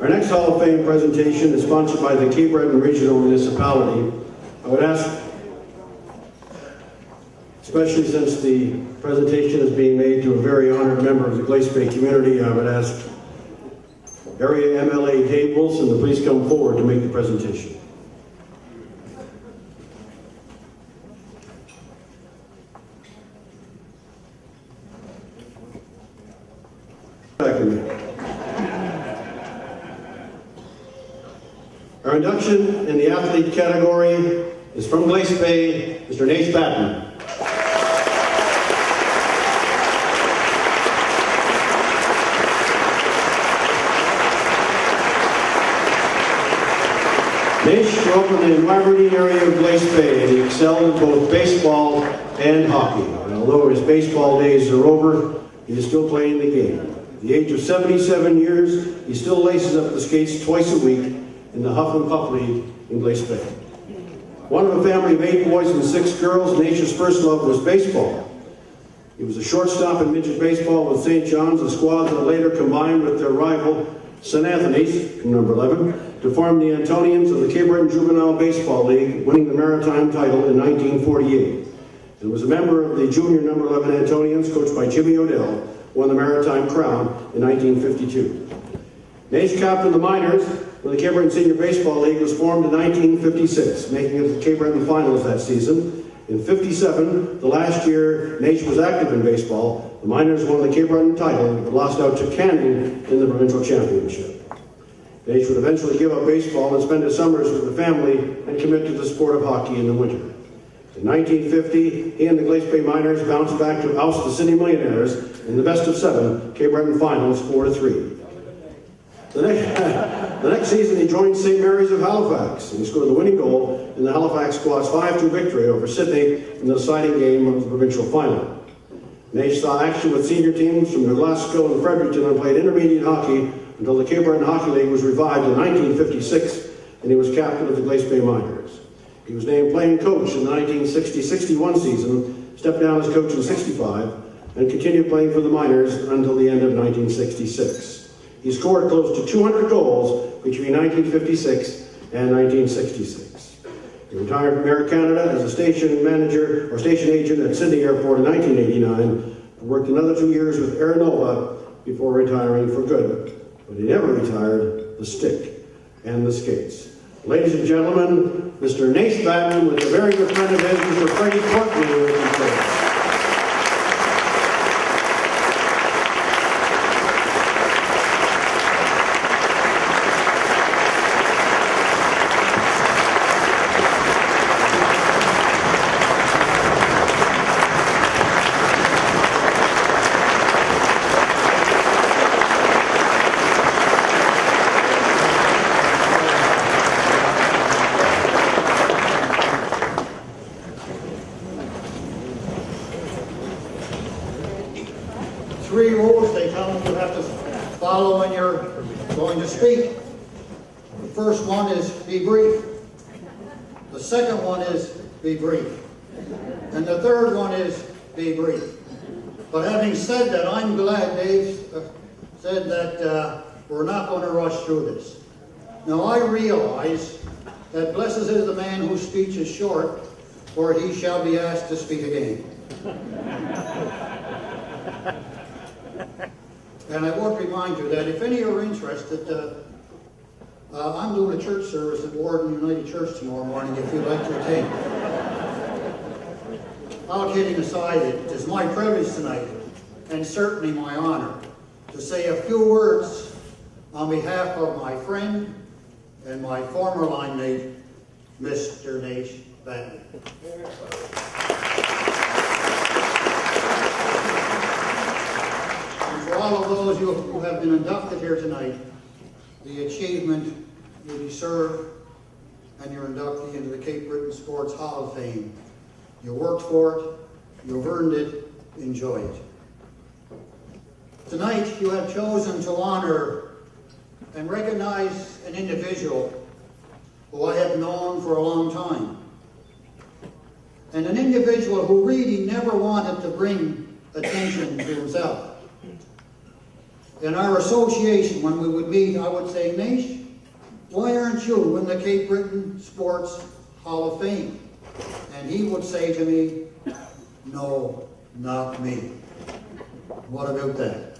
Our next Hall of Fame presentation is sponsored by the Cape Breton Regional Municipality. I would ask, especially since the presentation is being made to a very honored member of the Glace Bay community, I would ask Area MLA Dave Wilson to please come forward to make the presentation. Our induction in the athlete category is from Glace Bay, Mr. Naish Barren. Naish grew up in the environian area of Glace Bay, and he excelled in both baseball and hockey. And although his baseball days are over, he is still playing the game. At the age of 77 years, he still laces up the skates twice a week in the Huff and Puff League in Glace Bay. One of a family of 8 boys and 6 girls, Naish's first love was baseball. He was a shortstop in midget baseball with St. John's, a squad that later combined with their rival, St. Anthony's, number 11, to form the Antonians of the Cape Breton Juvenile Baseball League, winning the Maritime title in 1948. And was a member of the junior number 11 Antonians, coached by Jimmy Odell, won the Maritime crown in 1952. Naish captained the minors when the Cape Breton Senior Baseball League was formed in 1956, making it to the Cape Breton finals that season. In 57, the last year Naish was active in baseball, the minors won the Cape Breton title but lost out to Canning in the provincial championship. Naish would eventually give up baseball and spend his summers with the family and commit to the sport of hockey in the winter. In 1950, he and the Glace Bay Miners bounced back to oust the City Millionaires in the best-of-7 Cape Breton finals 4-3. The next season, he joined St. Mary's of Halifax, and he scored the winning goal in the Halifax squad's 5-2 victory over Sydney in the deciding game of the provincial final. Naish saw action with senior teams from New Glasgow and Fredericton and played intermediate hockey until the Cape Breton Hockey League was revived in 1956, and he was captain of the Glace Bay Miners. He was named playing coach in the 1960-61 season, stepped down as coach in 65, and continued playing for the Miners until the end of 1966. He scored close to 200 goals between 1956 and 1966. He retired from Air Canada as a station manager or station agent at Sydney Airport in 1989, and worked another 2 years with Air Nova before retiring for good. But he never retired the stick and the skates. Ladies and gentlemen, Mr. Naish Barren with a very good friend of his, Mr. Freddie Courtney. Three rules they tell you have to follow when you're going to speak. The first one is be brief. The second one is be brief. And the third one is be brief. But having said that, I'm glad Dave said that we're not going to rush through this. Now I realize that blessed is the man whose speech is short, for he shall be asked to speak again. And I would remind you that if any are interested, I'm doing a church service at Warden United Church tomorrow morning if you'd like to attend. All kidding aside, it is my privilege tonight, and certainly my honor, to say a few words on behalf of my friend and my former line mate, Mr. Naish Barren. For all of those who have been inducted here tonight, the achievement you deserve, and your inductee into the Cape Breton Sports Hall of Fame. You worked for it, you've earned it, enjoy it. Tonight you have chosen to honor and recognize an individual who I have known for a long time, and an individual who really never wanted to bring attention to himself. In our association, when we would meet, I would say, Naish, why aren't you in the Cape Breton Sports Hall of Fame? And he would say to me, no, not me. What about that?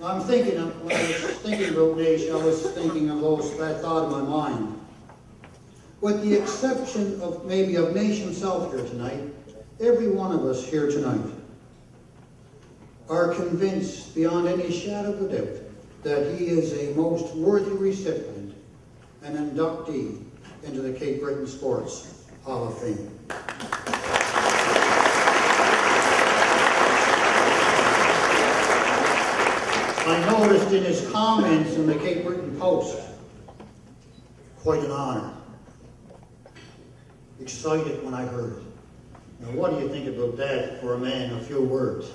I'm thinking, when I was thinking about Naish, I was thinking of that thought in my mind. With the exception of maybe of Naish himself here tonight, every one of us here tonight are convinced beyond any shadow of a doubt that he is a most worthy recipient and inductee into the Cape Breton Sports Hall of Fame. I noticed in his comments in the Cape Breton Post, quite an honor. Excited when I heard it. Now what do you think about that for a man of few words?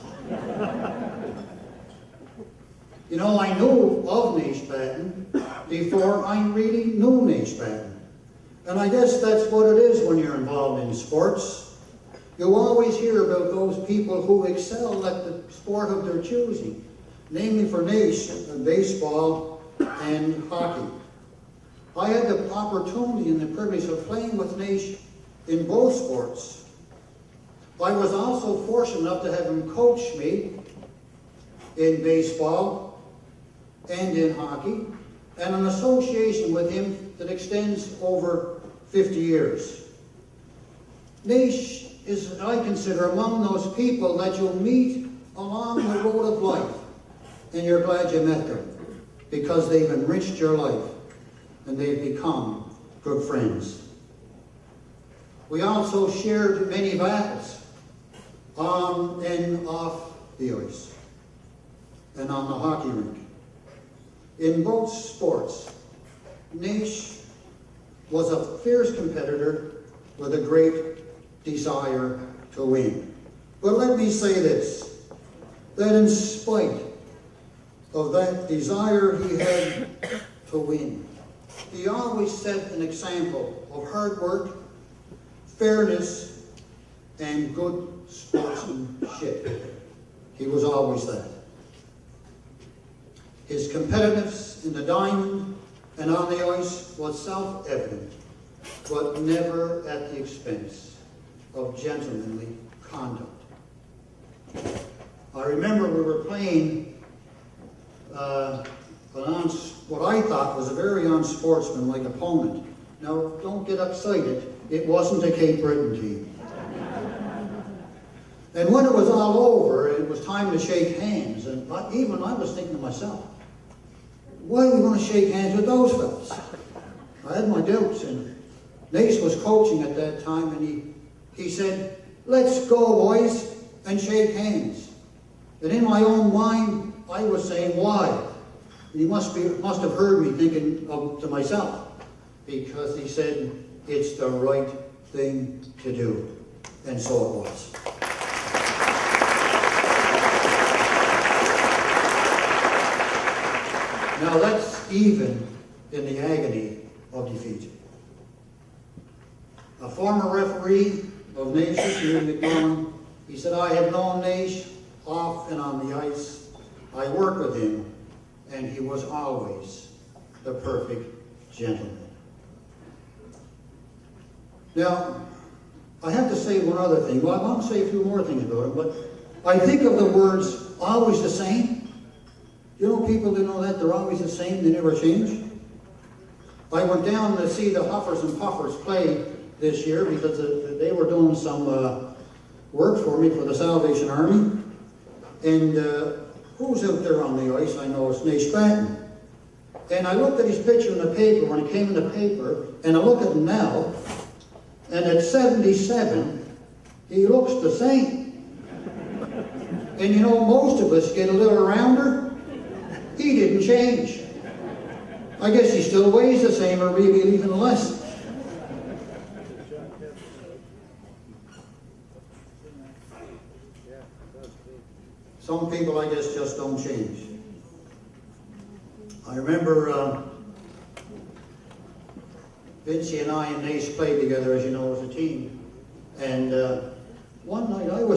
You know, I knew of Naish Barren before I really knew Naish Barren. And I guess that's what it is when you're involved in sports. You always hear about those people who excel at the sport of their choosing. Namely for Naish, baseball and hockey. I had the opportunity and the privilege of playing with Naish in both sports. I was also fortunate enough to have him coach me in baseball and in hockey, and an association with him that extends over 50 years. Naish is, I consider, among those people that you'll meet along the road of life, and you're glad you met them, because they've enriched your life, and they've become good friends. We also shared many battles on and off the ice, and on the hockey rink. In both sports, Naish was a fierce competitor with a great desire to win. But let me say this, that in spite of that desire he had to win, he always set an example of hard work, fairness, and good sportsmanship. He was always that. His competitiveness in the diamond and on the ice was self-evident, but never at the expense of gentlemanly conduct. I remember we were playing what I thought was a very unsportsmanlike opponent. Now, don't get excited. It wasn't a Cape Breton team. And when it was all over, it was time to shake hands. And even I was thinking to myself, why are we going to shake hands with those fellas? I had my doubts, and Naish was coaching at that time, and he said, let's go, boys, and shake hands. And in my own mind, I was saying, why? And he must have heard me thinking to myself, because he said, it's the right thing to do. And so it was. Now that's even in the agony of defeat. A former referee of Naish's, McMahon, he said, I have known Naish off and on the ice. I worked with him, and he was always the perfect gentleman. Now, I have to say one other thing. Well, I want to say a few more things about him, but I think of the words always the same. You know, people that know that they're always the same, they never change. I went down to see the Huffers and Puffers play this year because they were doing some work for me for the Salvation Army. And who's out there on the ice? I know it's Naish Barren. And I looked at his picture in the paper when it came in the paper, and I look at him now, and at 77, he looks the same. And you know, most of us get a little rounder. He didn't change. I guess he still weighs the same, or maybe even less. Some people, I guess, just don't change. I remember Vincie and I and Naish played together, as you know, as a team. And one night